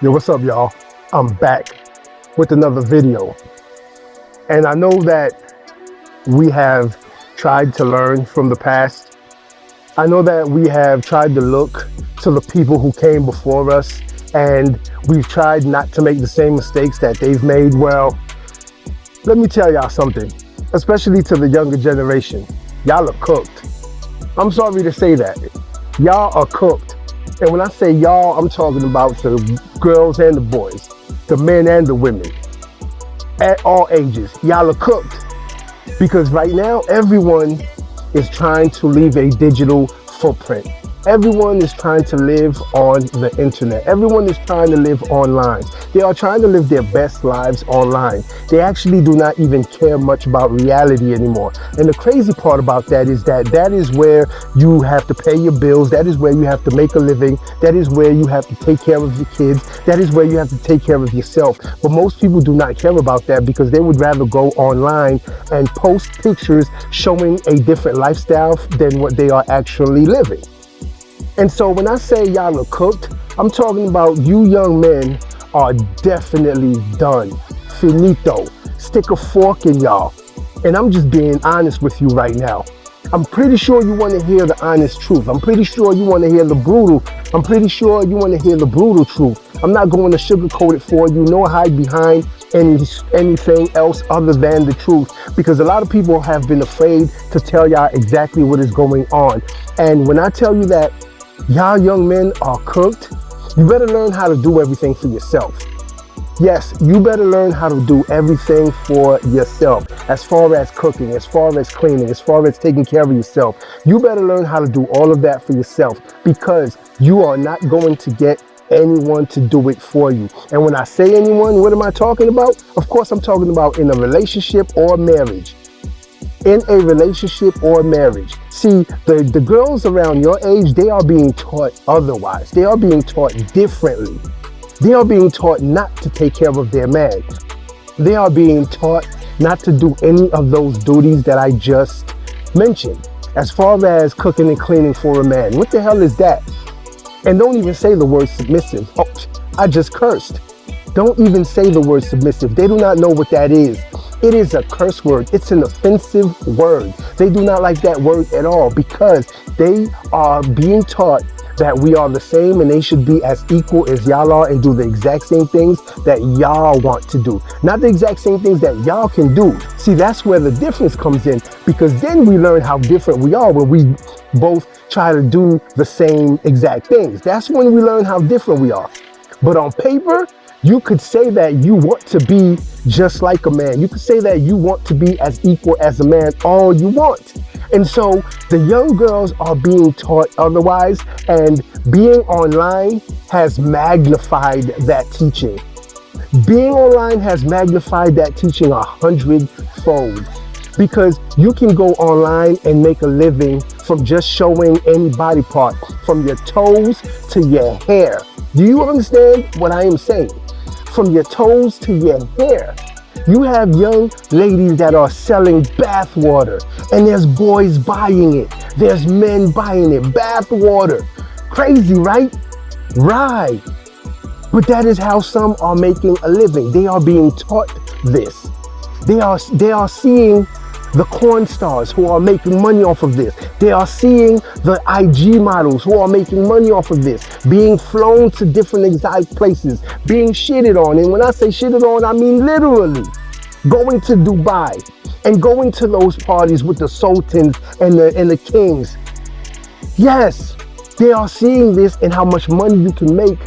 Yo, what's up, y'all? I'm back with another video. And I know that we have tried to learn from the past. I know that we have tried to look to the people who came before us, and we've tried not to make the same mistakes that they've made. Well, let me tell y'all something, especially to the younger generation. Y'all are cooked. I'm sorry to say that. Y'all are cooked. And when I say y'all, I'm talking about the girls and the boys, the men and the women, at all ages. Y'all are cooked. Because right now, everyone is trying to leave a digital footprint. Everyone is trying to live on the internet. Everyone is trying to live online. They are trying to live their best lives online. They actually do not even care much about reality anymore. And the crazy part about that is where you have to pay your bills. That is where you have to make a living. That is where you have to take care of your kids. That is where you have to take care of yourself. But most people do not care about that because they would rather go online and post pictures showing a different lifestyle than what they are actually living. And so when I say y'all are cooked, I'm talking about you young men are definitely done. Finito. Stick a fork in y'all. And I'm just being honest with you right now. I'm pretty sure you want to hear the honest truth. I'm pretty sure you want to hear the brutal. I'm pretty sure you want to hear the brutal truth. I'm not going to sugarcoat it for you, nor hide behind anything else other than the truth, because a lot of people have been afraid to tell y'all exactly what is going on. And when I tell you that y'all young men are cooked, you better learn how to do everything for yourself. Yes, you better learn how to do everything for yourself. As far as cooking, as far as cleaning, as far as taking care of yourself. You better learn how to do all of that for yourself, because you are not going to get anyone to do it for you. And when I say anyone, what am I talking about? Of course, I'm talking about in a relationship or marriage. In a relationship or marriage. See, the girls around your age, they are being taught otherwise. They are being taught differently. They are being taught not to take care of their man. They are being taught not to do any of those duties that I just mentioned. As far as cooking and cleaning for a man, what the hell is that? And don't even say the word submissive. Oh, I just cursed. Don't even say the word submissive. They do not know what that is. It is a curse word. It's an offensive word. They do not like that word at all because they are being taught that we are the same and they should be as equal as y'all are and do the exact same things that y'all want to do. Not the exact same things that y'all can do. See, that's where the difference comes in, because then we learn how different we are when we both try to do the same exact things. That's when we learn how different we are. But on paper, you could say that you want to be just like a man. You could say that you want to be as equal as a man all you want. And so the young girls are being taught otherwise, and being online has magnified that teaching. Being online has magnified that teaching 100-fold, because you can go online and make a living from just showing any body part, from your toes to your hair. Do you understand what I am saying? From your toes to your hair. You have young ladies that are selling bath water, and there's boys buying it. There's men buying it. Bath water. Crazy, right? Right. But that is how some are making a living. They are being taught this. They are seeing the corn stars who are making money off of this. They are seeing the IG models who are making money off of this, being flown to different exotic places, being shitted on. And when I say shitted on, I mean literally going to Dubai and going to those parties with the sultans and the kings. Yes, they are seeing this and how much money you can make.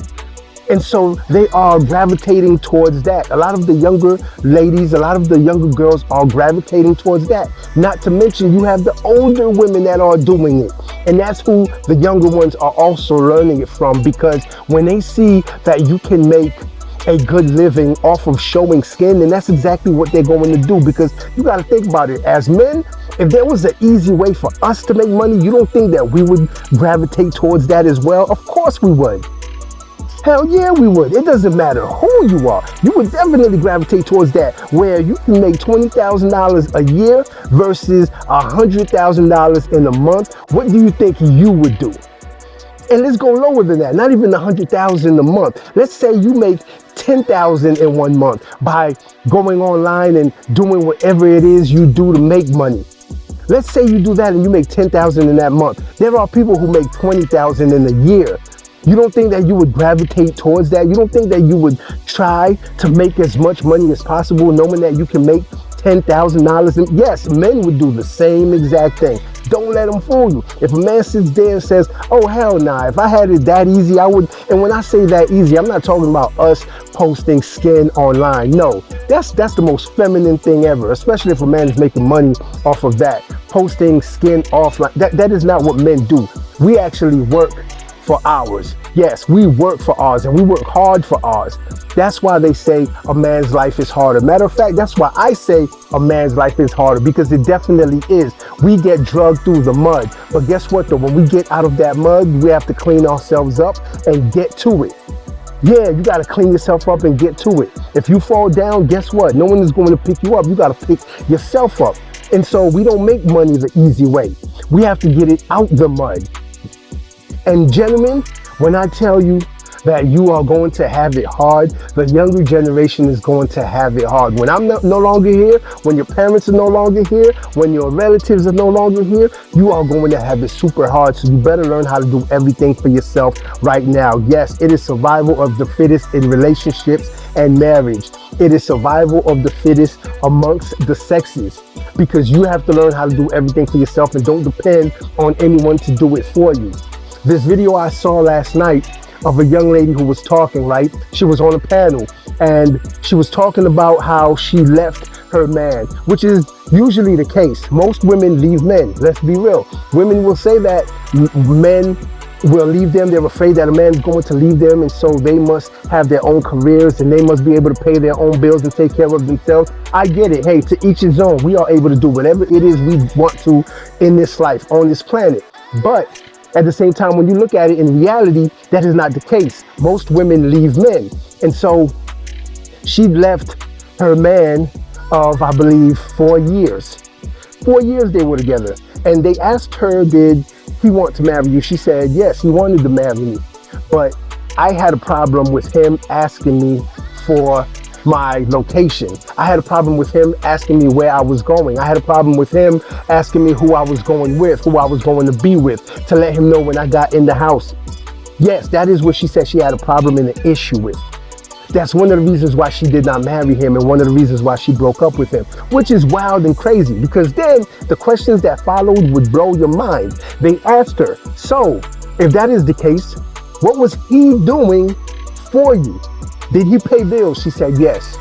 And so they are gravitating towards that. A lot of the younger ladies, a lot of the younger girls are gravitating towards that. Not to mention you have the older women that are doing it. And that's who the younger ones are also learning it from, because when they see that you can make a good living off of showing skin, and that's exactly what they're going to do. Because you got to think about it. As men, if there was an easy way for us to make money, you don't think that we would gravitate towards that as well? Of course we would. Hell yeah, we would. It doesn't matter who you are. You would definitely gravitate towards that, where you can make $20,000 a year versus $100,000 in a month. What do you think you would do? And let's go lower than that, not even 100,000 a month. Let's say you make 10,000 in 1 month by going online and doing whatever it is you do to make money. Let's say you do that and you make 10,000 in that month. There are people who make 20,000 in a year. You don't think that you would gravitate towards that? You don't think that you would try to make as much money as possible knowing that you can make $10,000? And yes, men would do the same exact thing. Don't let them fool you. If a man sits there and says, oh, hell nah, if I had it that easy, I would. And when I say that easy, I'm not talking about us posting skin online. No, that's the most feminine thing ever, especially if a man is making money off of that. Posting skin offline, that is not what men do. We actually work for ours. Yes, we work for ours and we work hard for ours. That's why they say a man's life is harder. Matter of fact, that's why I say a man's life is harder, because it definitely is. We get drugged through the mud. But guess what though? When we get out of that mud, we have to clean ourselves up and get to it. Yeah, you got to clean yourself up and get to it. If you fall down, guess what? No one is going to pick you up. You got to pick yourself up. And so we don't make money the easy way. We have to get it out the mud. And gentlemen, when I tell you that you are going to have it hard, the younger generation is going to have it hard. When I'm no longer here, when your parents are no longer here, when your relatives are no longer here, you are going to have it super hard. So you better learn how to do everything for yourself right now. Yes, it is survival of the fittest in relationships and marriage. It is survival of the fittest amongst the sexes, because you have to learn how to do everything for yourself and don't depend on anyone to do it for you. This video I saw last night of a young lady who was talking, right? She was on a panel and she was talking about how she left her man, which is usually the case. Most women leave men. Let's be real. Women will say that men will leave them. They're afraid that a man is going to leave them, and so they must have their own careers and they must be able to pay their own bills and take care of themselves. I get it. Hey, to each his own. We are able to do whatever it is we want to in this life, on this planet. But at the same time, when you look at it in reality, that is not the case. Most women leave men. And so she left her man of, I believe, 4 years. 4 years they were together. And they asked her, did he want to marry you? She said, yes, he wanted to marry me. But I had a problem with him asking me for my location. I had a problem with him asking me where I was going. I had a problem with him asking me who I was going with, who I was going to be with, to let him know when I got in the house. Yes, that is what she said she had a problem and an issue with. That's one of the reasons why she did not marry him and one of the reasons why she broke up with him, which is wild and crazy, because then the questions that followed would blow your mind. They asked her, so if that is the case, what was he doing for you? Did he pay bills? She said yes.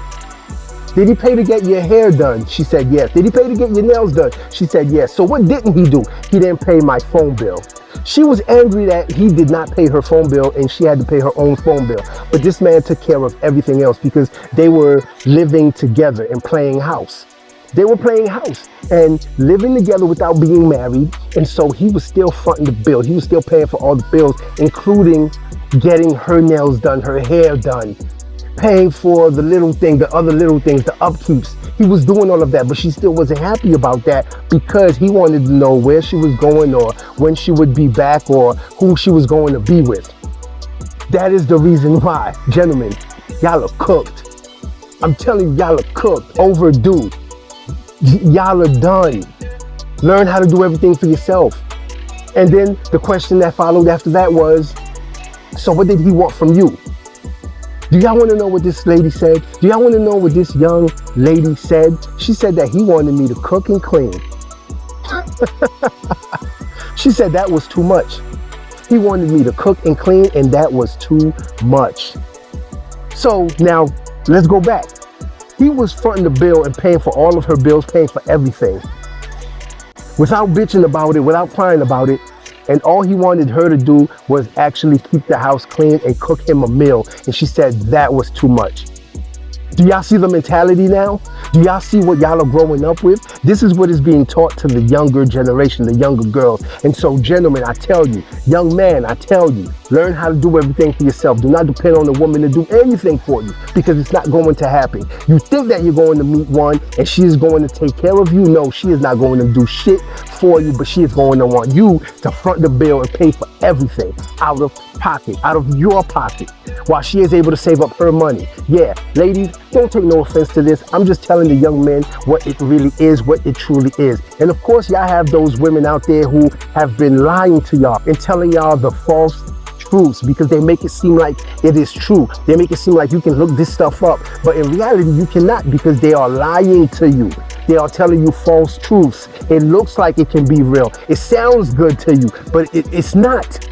Did he pay to get your hair done? She said yes. Did he pay to get your nails done? She said yes. So what didn't he do? He didn't pay my phone bill. She was angry that he did not pay her phone bill and she had to pay her own phone bill. But this man took care of everything else because they were living together and playing house. They were playing house and living together without being married. And so he was still fronting the bill. He was still paying for all the bills, including getting her nails done, her hair done, paying for the little thing, the other little things, the upkeeps. He was doing all of that, but she still wasn't happy about that because he wanted to know where she was going or when she would be back or who she was going to be with. That is the reason why, gentlemen, y'all are cooked. I'm telling you, y'all are cooked, overdue. Y'all are done. Learn how to do everything for yourself. And then the question that followed after that was, so what did he want from you? Do y'all want to know what this lady said? Do y'all want to know what this young lady said? She said that he wanted me to cook and clean. She said that was too much. He wanted me to cook and clean, and that was too much. So now let's go back. He was fronting the bill and paying for all of her bills, paying for everything, without bitching about it, without crying about it. And all he wanted her to do was actually keep the house clean and cook him a meal. And she said that was too much. Do y'all see the mentality now? Do y'all see what y'all are growing up with? This is what is being taught to the younger generation, the younger girls. And so, gentlemen, I tell you, young man, I tell you, Learn how to do everything for yourself. Do not depend on a woman to do anything for you, because it's not going to happen. You think that you're going to meet one and she is going to take care of you. No, she is not going to do shit for you, but she is going to want you to front the bill and pay for everything out of pocket, out of your pocket, while she is able to save up her money. Yeah, ladies, don't take no offense to this. I'm just telling the young men what it really is, what it truly is. And of course, y'all have those women out there who have been lying to y'all and telling y'all the false truths, because they make it seem like it is true. They make it seem like you can look this stuff up, but in reality you cannot, because they are lying to you. They are telling you false truths. It looks like it can be real. It sounds good to you, but it's not.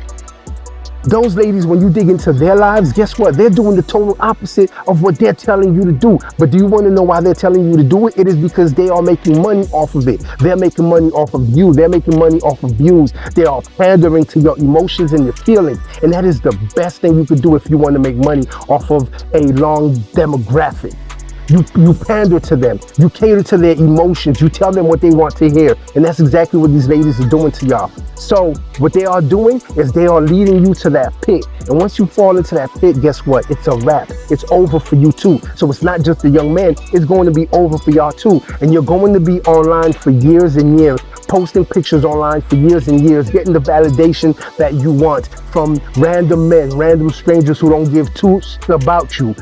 Those ladies, when you dig into their lives, guess what? They're doing the total opposite of what they're telling you to do. But do you want to know why they're telling you to do it? It is because they are making money off of it. They're making money off of you. They're making money off of views. They are pandering to your emotions and your feelings. And that is the best thing you could do if you want to make money off of a long demographic. You pander to them. You cater to their emotions. You tell them what they want to hear. And that's exactly what these ladies are doing to y'all. So what they are doing is they are leading you to that pit. And once you fall into that pit, guess what? It's a wrap. It's over for you too. So it's not just the young man. It's going to be over for y'all too. And you're going to be online for years and years, posting pictures online for years and years, getting the validation that you want from random men, random strangers who don't give two about you.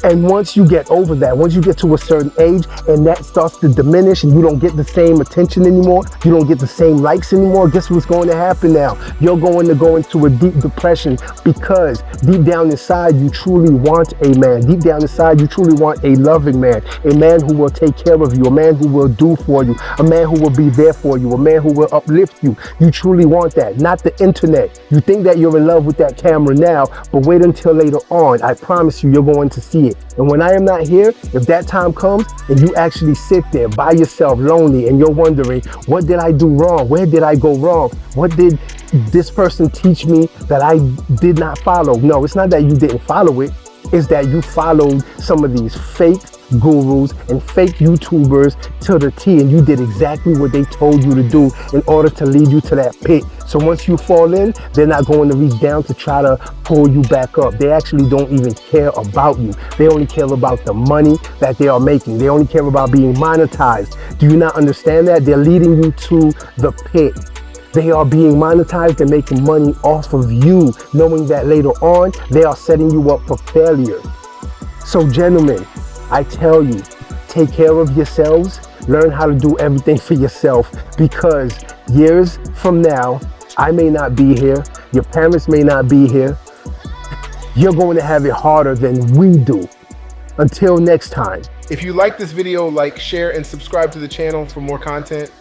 And once you get over that, once you get to a certain age and that starts to diminish and you don't get the same attention anymore, you don't get the same likes anymore, guess what's going to happen now? You're going to go into a deep depression, because deep down inside you truly want a man. Deep down inside you truly want a loving man, a man who will take care of you, a man who will do for you, a man who will be there for you, a man who will uplift you. You truly want that, not the internet. You think that you're in love with that camera now, but wait until later on. I promise you, you're going to see it. And when I am not here, if that time comes and you actually sit there by yourself, lonely, and you're wondering, what did I do wrong? Where did I go wrong? What did this person teach me that I did not follow? No, it's not that you didn't follow it. It's that you followed some of these fake gurus and fake YouTubers to the T, and you did exactly what they told you to do in order to lead you to that pit. So once you fall in, they're not going to reach down to try to pull you back up. They actually don't even care about you. They only care about the money that they are making. They only care about being monetized. Do you not understand that? They're leading you to the pit. They are being monetized and making money off of you, knowing that later on, they are setting you up for failure. So gentlemen, I tell you, take care of yourselves, learn how to do everything for yourself, because years from now, I may not be here, your parents may not be here, you're going to have it harder than we do. Until next time. If you like this video, like, share, and subscribe to the channel for more content.